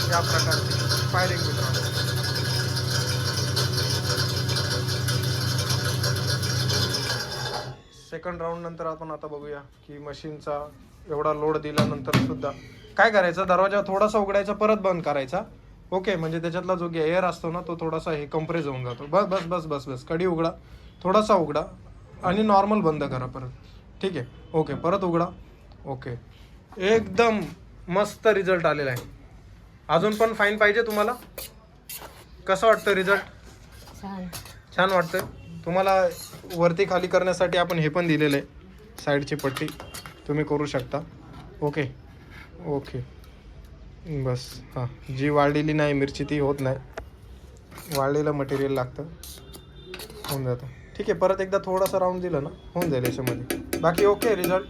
या प्रकारची फायरिंग मित्रांनो. सेकंड राऊंड नंतर आपण आता बघूया की मशीनचा एवढा लोड दिल्यानंतर सुद्धा काय करायचं, दरवाजा थोडासा उघडायचा परत बंद करायचा. ओके, म्हणजे त्याच्यातला जो एअर असतो ना तो थोडासा हे कंप्रेस होऊन जातो. बस बस बस बस बस कडी उघडा, थोडासा उघडा आणि नॉर्मल बंद करा परत. ठीक आहे, ओके, परत उघडा. ओके, एकदम मस्त रिझल्ट आलेला आहे. अजून पण फाईन पाहिजे तुम्हाला? कसं वाटतं रिझल्ट? छान वाटतंय तुम्हाला? वरती खाली करण्यासाठी आपण हे पण दिलेलं आहे, साईडची पट्टी, तुम्ही करू शकता. ओके ओके, बस. हां, जी वाळलेली नाही मिरची ती होत नाही, वाळलेलं मटेरियल लागतं, होऊन जातं. ठीक आहे, परत एकदा थोडासा राऊंड दिलं ना होऊन जाईल याच्यामध्ये. बाकी ओके रिझल्ट.